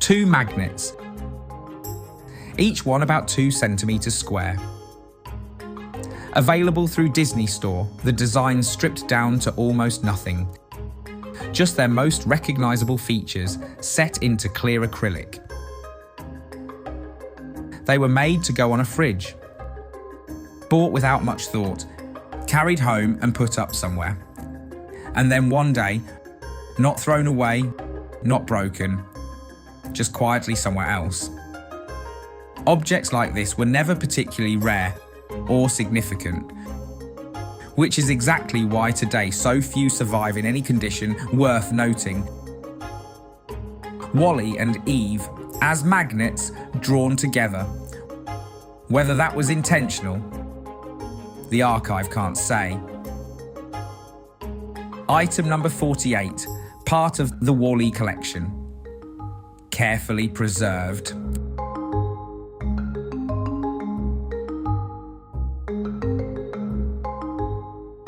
2 magnets, each one about 2 centimeters square. Available through Disney Store, the designs stripped down to almost nothing. Just their most recognisable features set into clear acrylic. They were made to go on a fridge. Bought without much thought, carried home and put up somewhere. And then one day, not thrown away, not broken, just quietly somewhere else. Objects like this were never particularly rare or significant, which is exactly why today so few survive in any condition worth noting. Wally and Eve as magnets drawn together. Whether that was intentional, the archive can't say. Item number 48, part of the Wally collection. Carefully preserved.